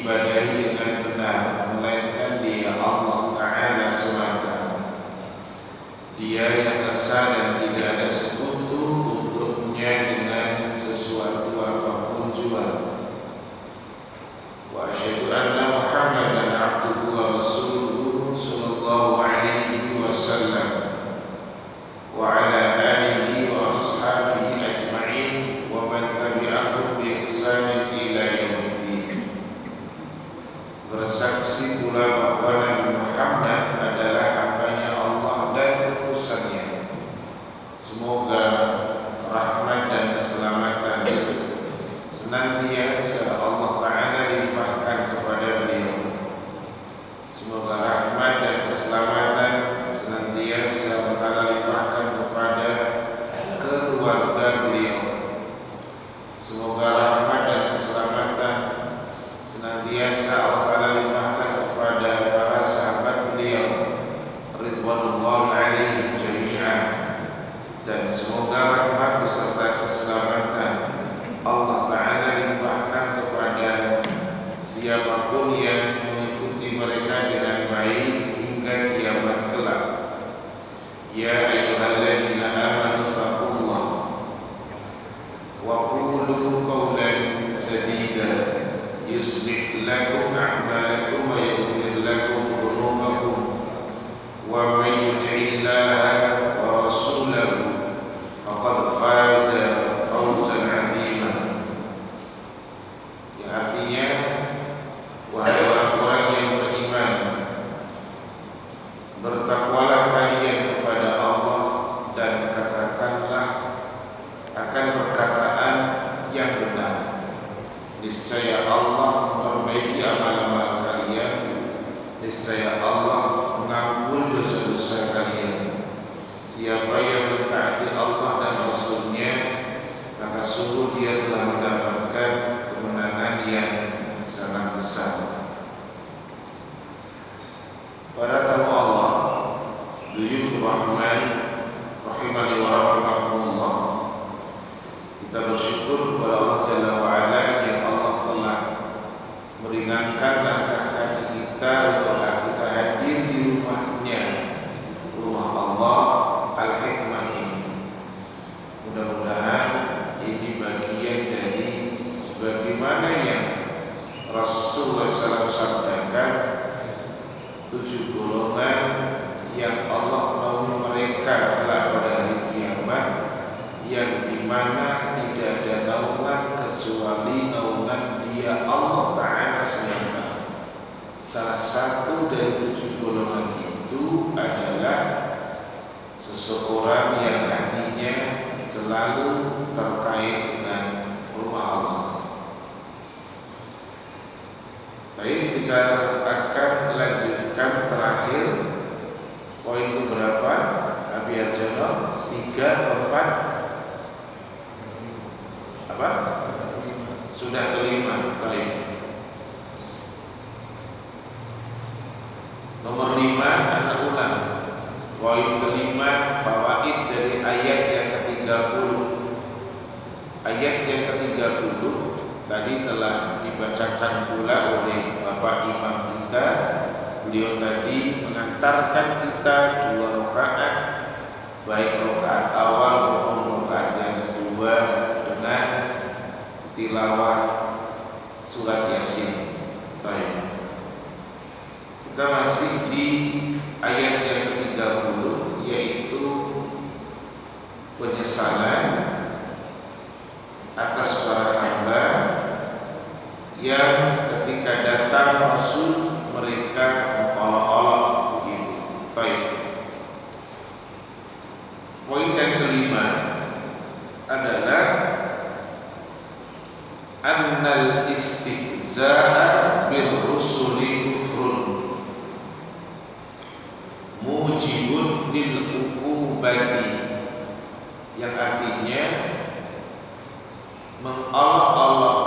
diibadahi dengan benar, melainkan Dia Allah Ta'ala semata. Dia yang esa dan tidak ada sekutu untuknya dengan sesuatu apapun jua. Wa asyhadu anna Muhammadan abduhu wa rasuluhu sallallahu alaihi wasallam wa ala alihi wa ashabihi ajma'in wa man tabi'ahum bi ihsanin ila yaumiddin. Bersaksi pula bahwa Nabi Muhammad adalah hambanya Allah dan utusannya. Semoga rahmat dan keselamatan senantiasa Allah Ta'ala limpahkan kepada beliau. Semoga rahmat dan keselamatan senantiasa Allah Ta'ala limpahkan kepada keluarga beliau. Semoga rahmat dan keselamatan senantiasa Allah Ta'ala limpahkan kepada para sahabat beliau ridwanullah alaihim jami'an. Dan semoga rahmat beserta keselamatan Allah Ta'ala limpahkan kepada siapapun yang mengikuti mereka dengan baik hingga kiamat kelak. Ya ayyuhalladzina amanu taqullah wa qulu qawlan sadida yuslih lakum a'malakum wa yaghfir lakum dhunubakum wa may yuti'illaha wa rasulahu faqad faza fawzan 'azima. Yang artinya, wahai orang-orang yang beriman, bertakwalah kalian kepada Allah dan katakanlah akan perkataan yang benar. Niscaya Allah memperbaiki amal-amal kalian. Niscaya Allah mengampuni dosa-dosa kalian. Siapa yang mentaati Allah dan Rasul-Nya, maka sungguh dia telah mendapatkan kemenangan yang sangat besar. Para tamu Allah, Duyuf Rahman rahimani wa rahimakumullah, kita bersyukur kepada Allah Jalla wa Ala yang Allah telah meringankan langkah kaki kita untuk kita hadir di rumahnya, rumah Allah Al-Hikmah ini. Mudah-mudahan ini bagian dari sebagaimana yang Rasulullah SAW sabdakan, 7 golongan yang Allah naungi mereka kelak pada hari kiamat, yang dimana tidak ada naungan kecuali naungan Dia Allah Ta'ala semata. Salah satu dari 7 golongan itu adalah seseorang yang hatinya selalu terkait dengan rumah Allah. Baik, kita akan lanjutkan terakhir poin beberapa Abi Arjono, 3 atau 4? Apa? Sudah kelima. Baik. Nomor 5, anak ulang. Poin kelima, fawaid dari ayat yang ke-30. Ayat yang ke-30 tadi telah dibacakan pula oleh Bapak Imam kita. Beliau tadi mengantarkan kita 2 rakaat, baik rakaat awal maupun rakaat yang kedua, dengan tilawah surat Yasin. Baik. Kita masih di ayat yang ke-30, yaitu penyesalan atas para hamba yang ketika datang Rasul mereka mengolok-olok begitu. Baik. Poin yang kelima adalah annal istihza'a bil rusuli kufrun mujibun lil uqubati, yang artinya mengolok-olok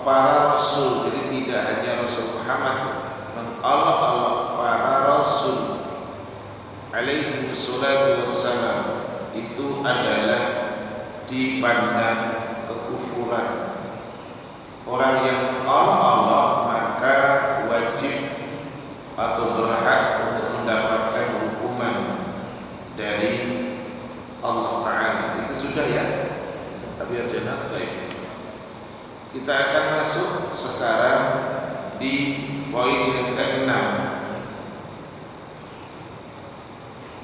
para rasul. Jadi tidak hanya Rasul Muhammad, mengolok-olok para rasul alaihi wassalatu wassalam itu adalah dipandang kekufuran. Orang yang mengolok-olok maka Kita akan masuk sekarang di poin yang ke-6.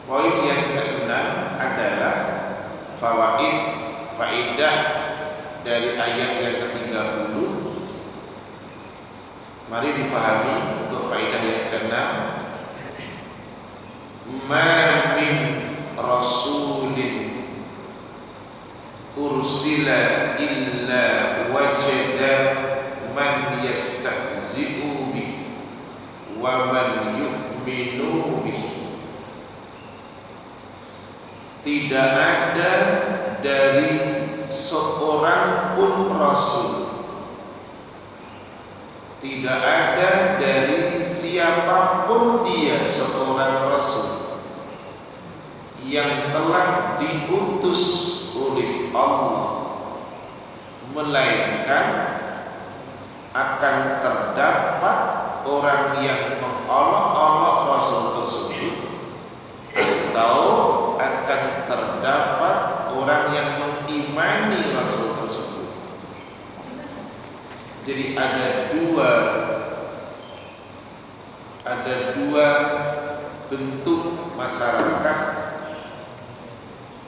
Poin yang ke-6 adalah faidah dari ayat yang ke-30. Mari difahami untuk faidah yang ke-6. Ma min rasulin ursila illa wajada man yastahzi'u bih wa man yu'minu bih. Tidak ada dari seorang pun rasul, tidak ada dari siapapun dia seorang rasul yang telah diutus oleh Allah, melainkan akan terdapat orang yang mengolok-olok rasul tersebut, atau akan terdapat orang yang mengimani rasul tersebut. Jadi ada dua bentuk masyarakat.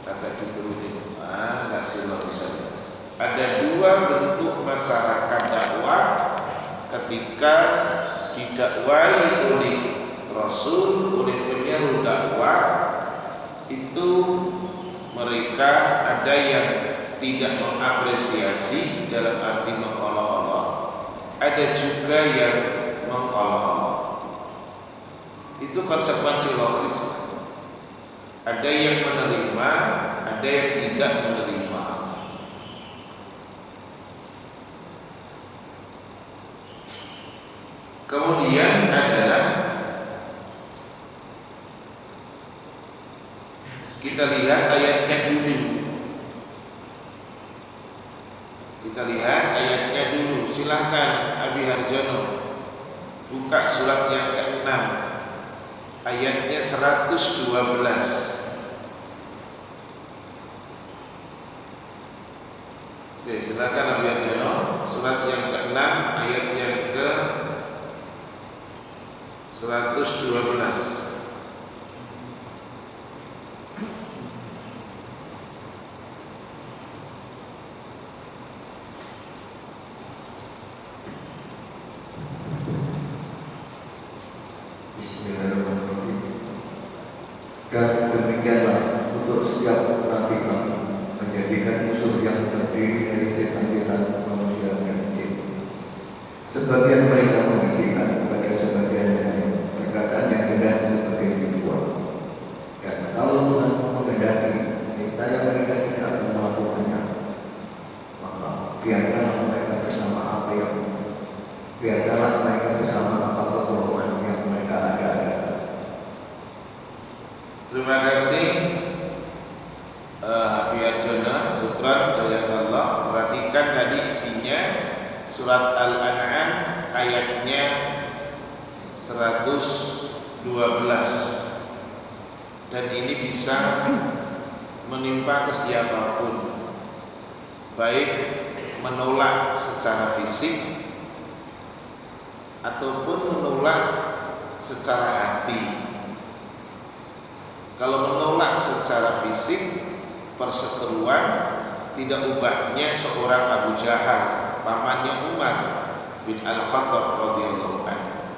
Kata diturutin, nggak silau misalnya. Ada dua bentuk masyarakat dakwah ketika didakwai oleh Rasul, oleh penyeru dakwah. Itu mereka ada yang tidak mengapresiasi dalam arti mengolok-olok, ada juga yang mengolok-olok. Itu konsekuensi logis. Ada yang menerima, ada yang tidak menerima. Kemudian adalah kita lihat ayatnya dulu. Silahkan Abi Harjono buka surat yang ke-6 ayatnya 112. Oke, silakan Abi Harjono, surat yang ke-6 ayat yang ke 112. Dan demikianlah untuk setiap nabi kami menjadikan musuh yang terdiri dari setan-setan manusia dan jin. Sebagian mereka membisikkan kepada sebagian lain perkataan yang indah sebagai ritual. Dan kalau Tuhan menghendaki, niscaya mereka tidak akan melakukannya. Maka biarkanlah mereka bersama apa kebohongan yang mereka ada. Terima kasih Habib Arjuna, syukran jazakallah. Perhatikan tadi isinya surat Al-An'am ayatnya 112. Dan ini bisa menimpa ke siapapun, baik menolak secara fisik ataupun menolak secara hati. Kalau menolak secara fisik, perseteruan tidak ubahnya seorang Abu Jahal, pamannya Umar bin Al-Khattab radhiyallahu anhu.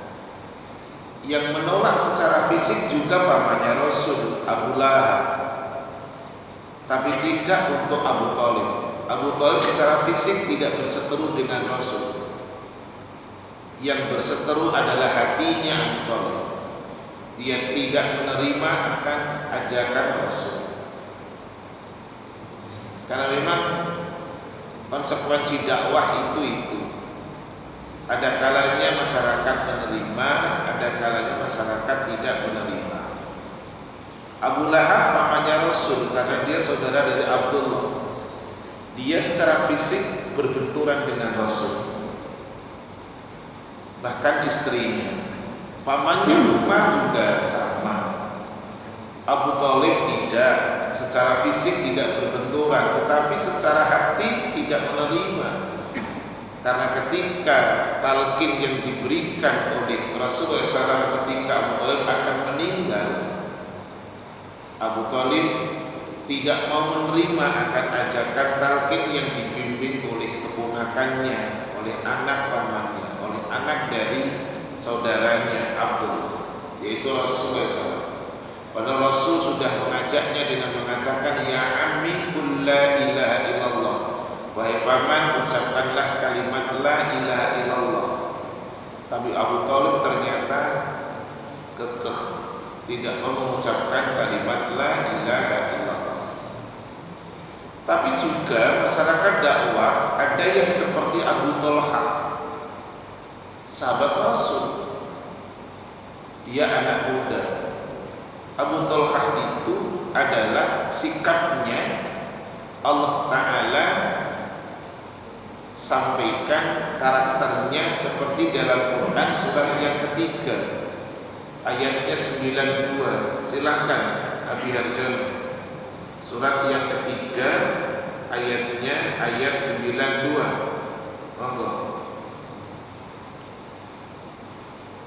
Yang menolak secara fisik juga pamannya Rasul, Abu Lahab. Tapi tidak untuk Abu Thalib. Abu Thalib secara fisik tidak berseteru dengan Rasul. Yang berseteru adalah hatinya Abu Thalib. Dia tidak menerima akan ajakan Rasul. Karena memang konsekuensi dakwah itu. Ada kalanya masyarakat menerima, ada kalanya masyarakat tidak menerima. Abu Lahab pamannya Rasul karena dia saudara dari Abdullah. Dia secara fisik berbenturan dengan Rasul. Bahkan istrinya. Pamannya Umar juga sama. Abu Thalib tidak, secara fisik tidak berbenturan, tetapi secara hati tidak menerima. Karena ketika talqin yang diberikan oleh Rasulullah SAW ketika Abu Thalib akan meninggal, Abu Thalib tidak mau menerima akan ajakan talqin yang dibimbing oleh keponakannya, oleh anak pamannya, oleh anak dari saudaranya Abdullah, yaitu Rasulullah SAW. Padahal Rasul sudah mengajaknya dengan mengatakan, ya ammi qul la ilaha illallah, wahai paman ucapkanlah kalimat la ilaha illallah. Tapi Abu Thalib ternyata kekeh tidak mau mengucapkan kalimat la ilaha illallah. Tapi juga masyarakat dakwah ada yang seperti Abu Talha, sahabat Rasul. Dia anak muda. Abu Talha itu adalah sikapnya Allah Ta'ala sampaikan karakternya seperti dalam Quran surat yang ketiga ayatnya 92. Silahkan Abi Harjono, surat yang ketiga ayatnya ayat 92. Monggo.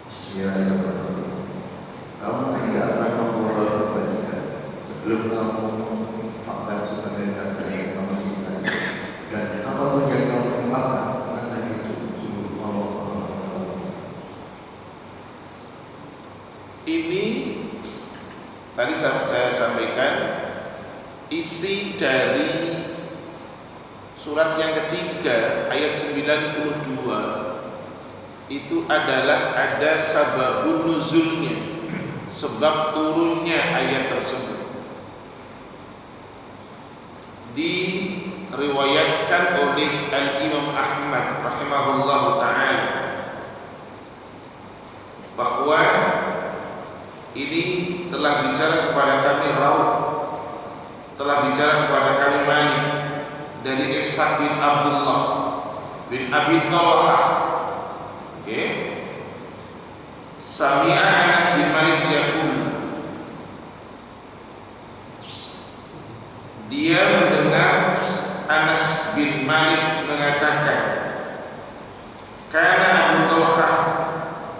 Bismillahirrahmanirrahim. Kamu tidak akan memperoleh kebajikan sebelum kamu akan sebagai harta yang kamu cintai, dan apapun yang kamu infakkan akan itu sungguh Allah. Ini tadi saya sampaikan isi dari surat yang ketiga ayat 92 itu adalah ada sababun nuzulnya, sebab turunnya ayat tersebut. Diriwayatkan oleh Al-Imam Ahmad rahimahullahu ta'ala bahwa ini telah bicara kepada kami Rauf, telah bicara kepada kami Malik dari Ishaq bin Abdullah bin Abi Talha. Sami'a Anas bin Malik yaqul, dia mendengar Anas bin Malik mengatakan, kana Abu Talha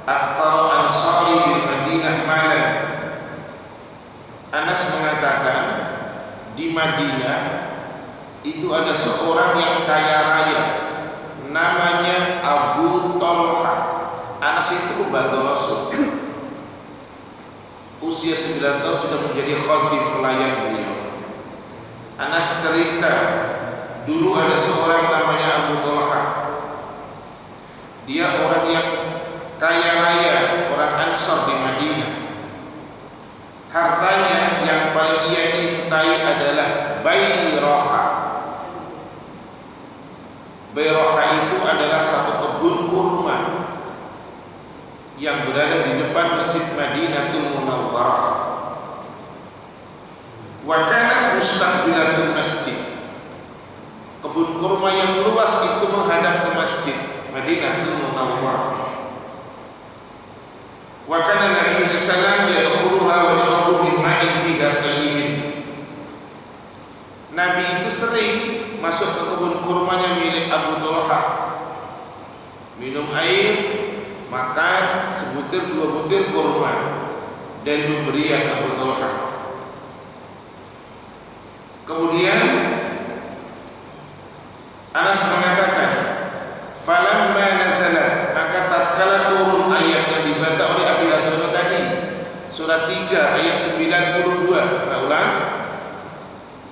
aktsara ansari bil Madinah malan. Anas mengatakan di Madinah itu ada seorang yang kaya raya namanya Abu Talha. Anas itu pembantu Rasul. Usia 9 tahun sudah menjadi khatib, pelayan beliau. Anas cerita, dulu ada seorang namanya Abu Talha. Dia orang yang kaya raya, orang Ansar di Madinah. Hartanya yang paling ia cintai adalah Bayroha. Bayroha itu adalah satu kebun kurma yang berada di depan Masjid Madinatul Munawwarah. Wa kana mustaqbilatul masjid. Kebun kurma yang luas itu menghadap ke Masjid Madinatul Munawwarah. Wa kana Nabi sallallahu alaihi wasallam yadkhuluha wa yashrabu min ma'in fiha tayyibin. Nabi itu sering masuk ke kebun kurmanya milik Abu Talha, minum air, makan sebutir dua butir kurma dari pemberian Abu Talha. Kemudian Anas mengatakan, falamma nazalat, maka tatkala turun ayat yang dibaca oleh Abi Harjono tadi, surat 3 ayat 92. Nah, ulang.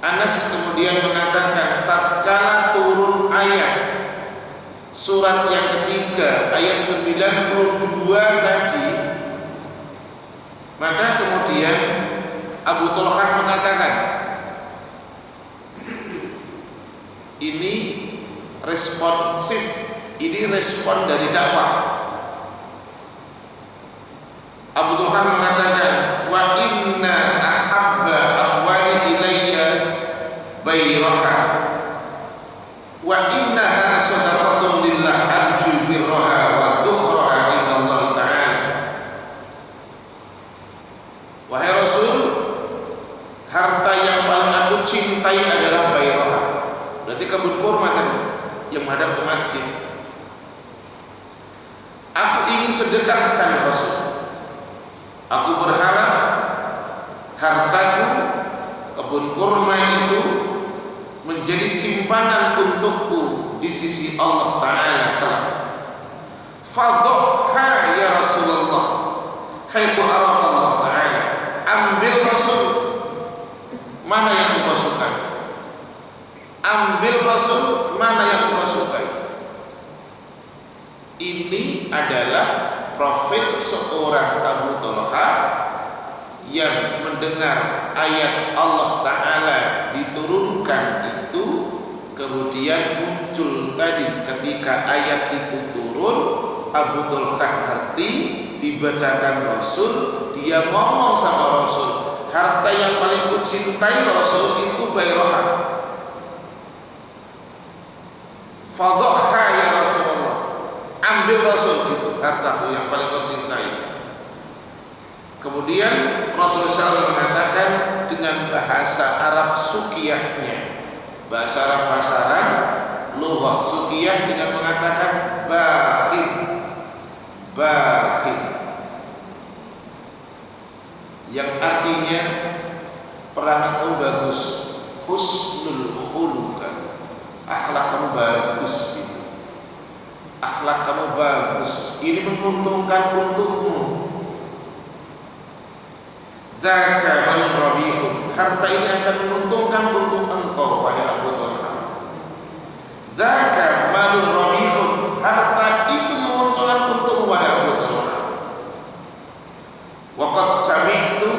Anas kemudian mengatakan, tatkala turun ayat surat yang ketiga ayat 92 tadi, maka kemudian Abu Talha mengatakan, ini responsif, ini respon dari dakwah. Abu Talha mengatakan, wa inna ahabba abwali ilayya Bayroha wa innaha sadaqatun lillah arju birroha wa dukhroha indallah ta'ala. Wahai Rasul, harta yang paling aku cintai adalah Bayroha. Berarti kebun kurma tadi yang menghadap ke masjid. ingin sedekahkan Rasul. Aku berharap hartaku, kebun kurma itu menjadi simpanan untukku di sisi Allah Ta'ala kelak. Fadhha ya Rasulullah haitsu araka Allah Ta'ala. Ambil Rasul mana yang engkau sukai. Ambil Rasul mana yang engkau sukai. Ini adalah profil seorang Abu Talha yang mendengar ayat Allah Ta'ala diturunkan itu, kemudian muncul tadi ketika ayat itu turun, Abu Talha ngerti, dibacakan Rasul, dia ngomong sama Rasul, harta yang paling kucintai Rasul itu Bayrahah. Fadhha ya Rasulullah, ambil Rasul itu hartaku yang paling kau cintai. Kemudian Rasulullah SAW mengatakan dengan bahasa Arab sukiyahnya, bahasa Arab pasaran, lughah sukiyah, dengan mengatakan bakhil, bakhil, yang artinya perangai kamu bagus, husnul khuluqa, akhlak kamu bagus gitu. Akhlak kamu bagus, ini menguntungkan untukmu. Dzaka malun rabihun, harta ini akan menguntungkan untuk engkau wahai Abu Talha. Dzaka malun rabihun, harta itu menguntungkan untuk wahai Abu Talha. Wa qad sami'tu,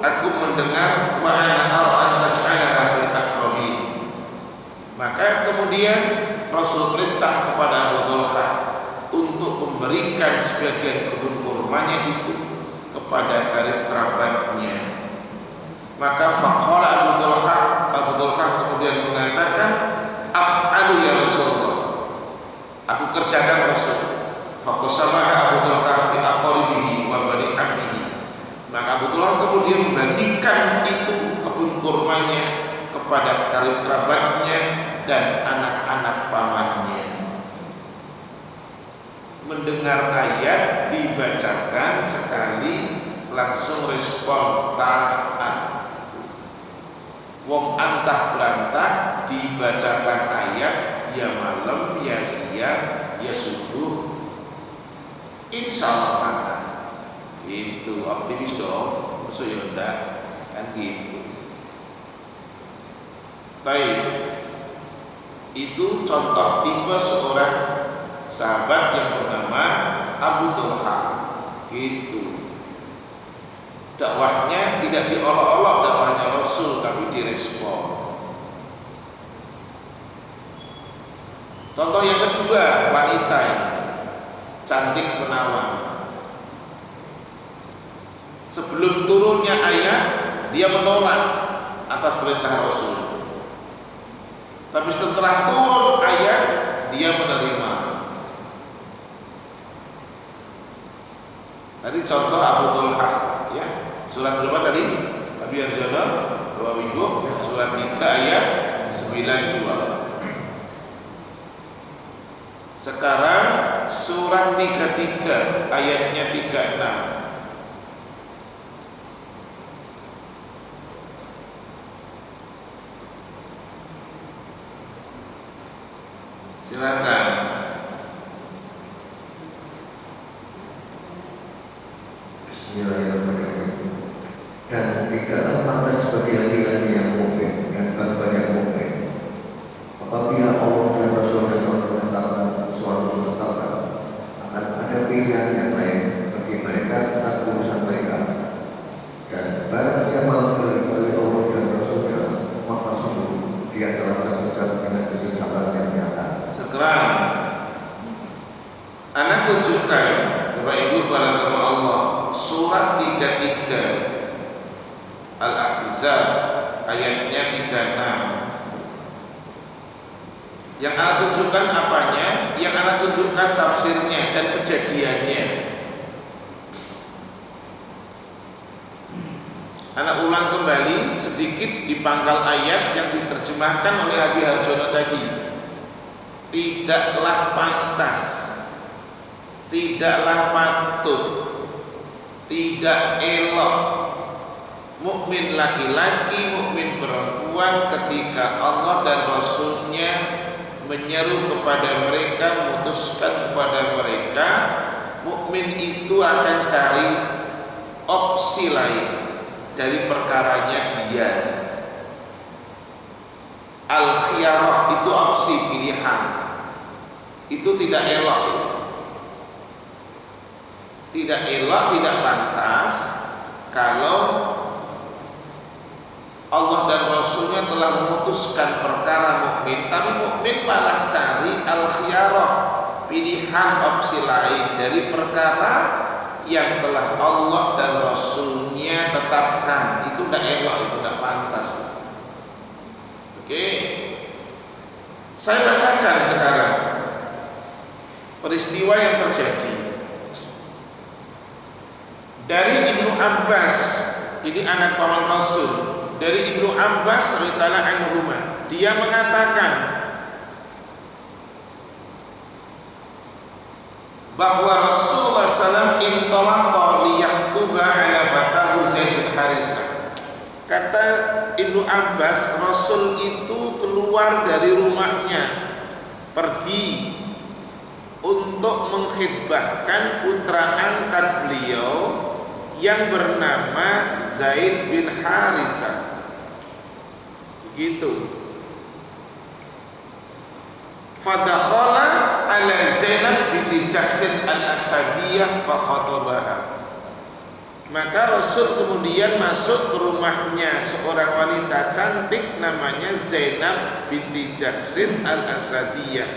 aku mendengar, wa ana ara an taj'alaha fil aqrabin. Maka kemudian Rasul perintah kepada Abu Talha untuk memberikan sebagian kebun kurmanya itu kepada karib kerabatnya. Maka faqala Abu Talha kemudian mengatakan, af'alu ya Rasulullah, aku kerjakan Rasul. Faqasamaha Abu Talha fi aqaribihi wa bani ammihi. Maka Abu Talha kemudian membagikan itu kebun kurmanya kepada karib kerabatnya dan anak-anak pamannya. Mendengar ayat dibacakan sekali langsung respon taat. Wong antah berantah dibacakan ayat, ya malam, ya siang, ya subuh, insya Allah taat. Itu optimis dong, maksud yonda kan gitu. Baik, itu contoh tipe seorang sahabat yang bernama Abu Talha gitu. Dakwahnya tidak diolok-olok, dakwahnya Rasul, tapi direspon. Contoh yang kedua, wanita ini cantik menawan. Sebelum turunnya ayat, dia menolak atas perintah Rasul. Tapi setelah turun ayat, dia menerima. Tadi contoh Abu Talha, ya. Surat berapa tadi? Abi Arjana, Bapak Ibu, surat 3 ayat 92. Sekarang surat 33 ayatnya 36. Silakan. Bismillahirrahmanirrahim. Dan tidaklah pantas bagi laki-laki yang mukmin dan bangsa yang mukmin apabila Allah dan Rasulnya telah menetapkan suatu ketetapan akan ada pilihan yang lain bagi mereka tentang urusan mereka. Dan barang siapa mengingkari Allah dan Rasulnya, maka sungguh dia telah tersesat dengan kesesatan yang nyata. Sekarang anak tunjukkan Bapak Ibu pada nama Allah surat 33 Al-Ahzab ayatnya 36. Yang anak tunjukkan apanya? Yang anak tunjukkan tafsirnya dan kejadiannya. Anak ulang kembali sedikit di pangkal ayat yang diterjemahkan oleh Abi Harjono tadi. Tidaklah pantas tidaklah patut, tidak elok mukmin laki-laki, mukmin perempuan ketika Allah dan Rasulnya menyeru kepada mereka, memutuskan kepada mereka, mukmin itu akan cari opsi lain dari perkaranya dia. Al-khiyarah itu opsi pilihan. Itu tidak elok. Tidak elok, tidak pantas kalau Allah dan Rasulnya telah memutuskan perkara mukmin, tapi mukmin malah cari al-khiyarah, pilihan opsi lain dari perkara yang telah Allah dan Rasulnya tetapkan. Itu tidak elok, itu tidak pantas. Oke, saya bacakan sekarang peristiwa yang terjadi dari Ibnu Abbas. Ini anak paman Rasul. Dari Ibnu Abbas radhiyallahu anhuma, dia mengatakan bahwa Rasulullah SAW intalaqa liyakhtuba ala fatahu Zaid bin Harisah. Kata Ibnu Abbas, Rasul itu keluar dari rumahnya, pergi untuk mengkhidbahkan putra angkat beliau yang bernama Zaid bin Harisah. Begitu. Fadakhala ala Zainab binti Jahsin al-Asadiyah fa khatabaha. Maka Rasul kemudian masuk ke rumahnya seorang wanita cantik namanya Zainab binti Jahsin al-Asadiyah.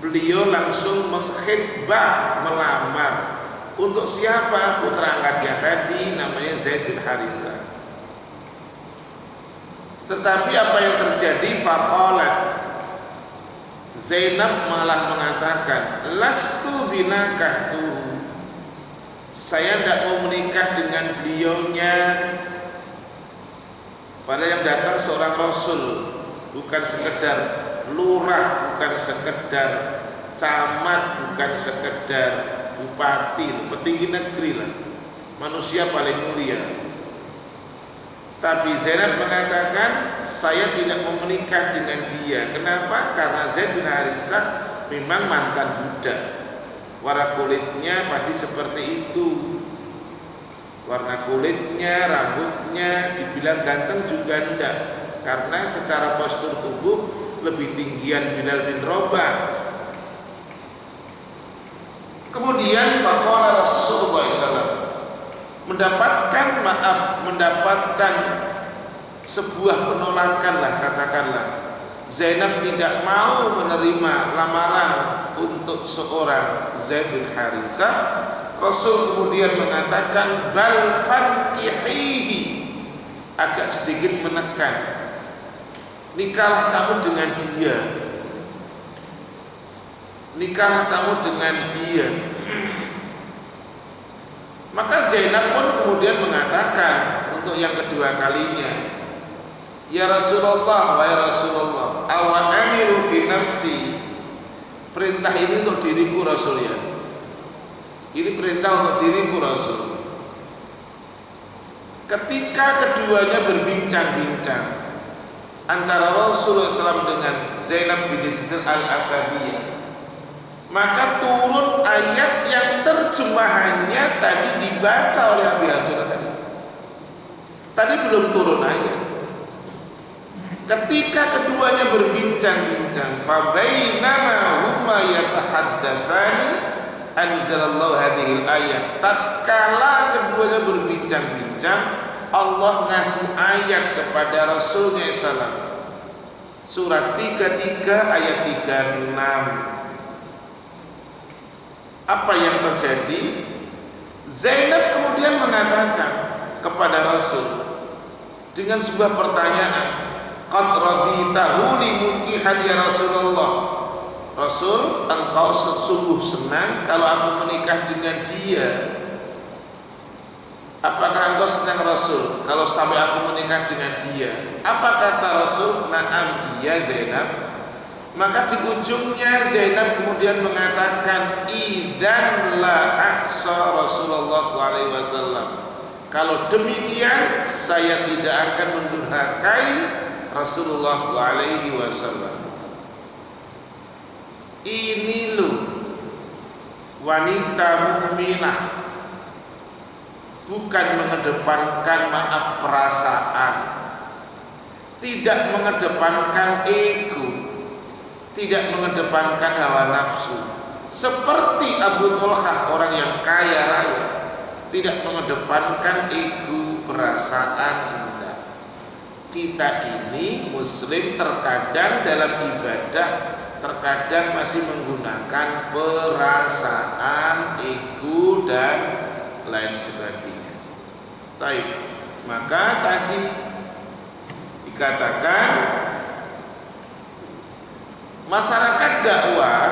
Beliau langsung mengkhidbah, melamar. Untuk siapa? Putra angkatnya tadi namanya Zaid bin Harisah. Tetapi apa yang terjadi? Faqalat, Zainab malah mengatakan, lastu binakahtu, saya tidak mau menikah dengan beliaunya. Padahal yang datang seorang Rasul, bukan sekedar lurah, bukan sekedar camat, bukan sekedar bupati, petinggi negeri lah, manusia paling mulia. Tapi Zainab mengatakan, saya tidak mau menikah dengan dia. Kenapa? Karena Zaid bin Harisah memang mantan budak. Warna kulitnya pasti seperti itu. Warna kulitnya, rambutnya, dibilang ganteng juga enggak. Karena secara postur tubuh lebih tinggian Bilal bin Rabah. Kemudian faqala Rasulullah SAW, mendapatkan sebuah penolakan lah, katakanlah. Zainab tidak mau menerima lamaran untuk seorang Zaid bin Harisah. Rasul kemudian mengatakan, bal fankihihi, agak sedikit menekan, nikahlah kamu dengan dia, nikahlah kamu dengan dia. Maka Zainab pun kemudian mengatakan untuk yang kedua kalinya, ya Rasulullah, wahai Rasulullah, awa amiru fi nafsi, perintah ini untuk diriku Rasul ya, ini perintah untuk diriku Rasul. Ketika keduanya berbincang-bincang antara Rasulullah SAW dengan Zainab binti Jahsin al-Asadiyah, maka turun ayat yang terjemahannya tadi dibaca oleh Abi Hazura tadi. Tadi belum turun ayat. Ketika keduanya berbincang-bincang, fa bainama huma yatahaddatsani anzalallahu hadhil ayat. Tatkala keduanya berbincang-bincang, Allah ngasih ayat kepada Rasulnya SAW. Surat 33 ayat 36. Apa yang terjadi? Zainab kemudian mengatakan kepada Rasul dengan sebuah pertanyaan, qad raditahu li munkihan ya Rasulullah. Rasul, engkau sungguh senang kalau aku menikah dengan dia. Apakah engkau senang Rasul kalau sampai aku menikah dengan dia? Apa kata Rasul? Na'am, iya Zainab, Maka di ujungnya Zainab kemudian mengatakan, idzan la a'sa Rasulullah SAW. Kalau demikian saya tidak akan mendurhakai Rasulullah SAW. Ini loh wanita mukminah, bukan mengedepankan maaf perasaan, tidak mengedepankan ego, tidak mengedepankan hawa nafsu. Seperti Abu Thalhah, orang yang kaya raya, tidak mengedepankan ego, perasaan rendah. Kita ini muslim terkadang dalam ibadah terkadang masih menggunakan perasaan, ego dan lain sebagainya. Taib. Maka tadi dikatakan masyarakat dakwah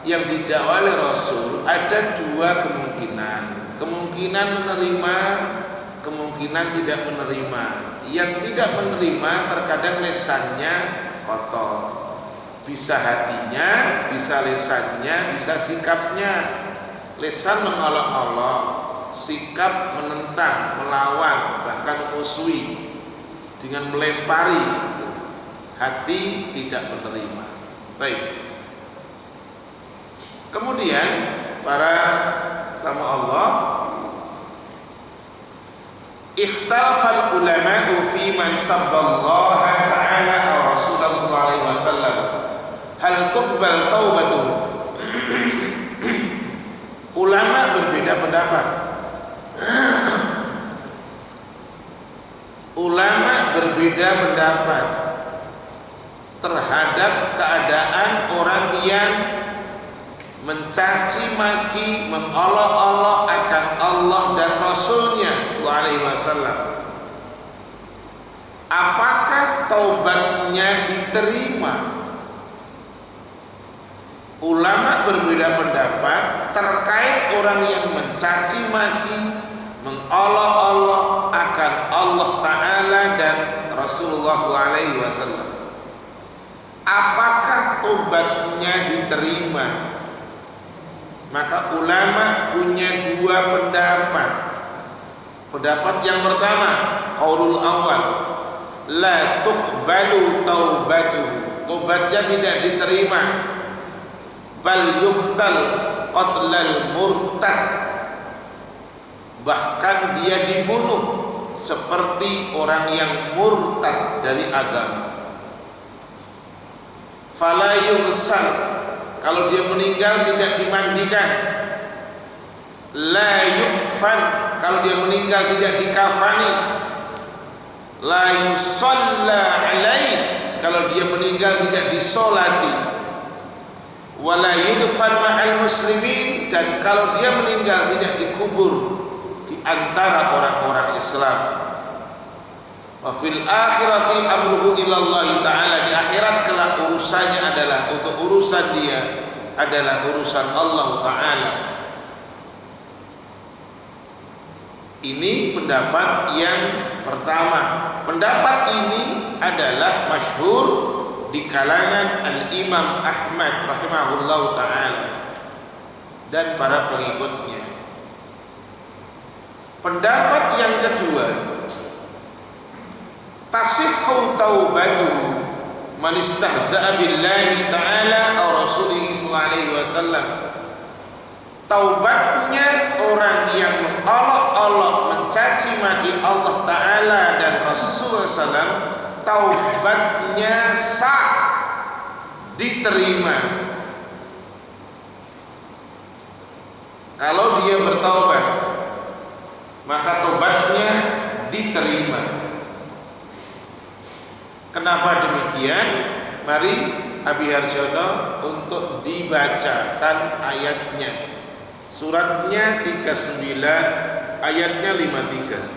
yang didakwah oleh Rasul ada dua kemungkinan. Kemungkinan menerima, kemungkinan tidak menerima. Yang tidak menerima terkadang lesannya kotor, bisa hatinya, bisa lesannya, bisa sikapnya. Lesan mengolok-olok, sikap menentang, melawan, bahkan memusuhi dengan melempari. Hati tidak menerima. Baik. Kemudian para tamu Allah, ikhtalafal ulama'u fi man sabballaha ta'ala atau Rasulullah sallallahu alaihi wasallam. Hal tuqbal taubatu. Ulama berbeda pendapat. Ulama berbeda pendapat terhadap keadaan orang yang mencaci maki, mengolok-olok akan Allah dan Rasulnya sallallahu alaihi wasallam. Apakah taubatnya diterima? Ulama berbeda pendapat terkait orang yang mencaci maki, mengolok-olok akan Allah Ta'ala dan Rasulullah SAW. Apakah tobatnya diterima? Maka ulama punya dua pendapat. Pendapat yang pertama, qaulul awal, la tuqbalu taubatuhu. Tobatnya tidak diterima. Bal yuqtal qatlal murtad. Bahkan dia dibunuh seperti orang yang murtad dari agama. Fala yughsal, kalau dia meninggal tidak dimandikan. La yukfan, kalau dia meninggal tidak dikafani. La yusalla alaih, kalau dia meninggal tidak disolati. Wala yudfan ma'al muslimin, dan kalau dia meninggal tidak dikubur di antara orang-orang Islam. Wa fil akhirati amruhu ilallahi ta'ala, di akhirat kelak urusannya adalah untuk urusan dia adalah urusan Allah Ta'ala. Ini pendapat yang pertama. Pendapat ini adalah masyhur di kalangan Al-Imam Ahmad rahimahullah ta'ala dan para pengikutnya. Pendapat yang kedua, tasihhu taubatuhu man istahza'a billahi ta'ala atau Rasulih sallallahu alaihi wasallam. Taubatnya orang yang mengolok-olok, mencaci maki Allah Ta'ala dan Rasulullah SAW, taubatnya sah, diterima. Kalau dia bertaubat, maka taubatnya diterima. Kenapa demikian? Mari Abi Harjono untuk dibacakan ayatnya. Suratnya 39, ayatnya 53.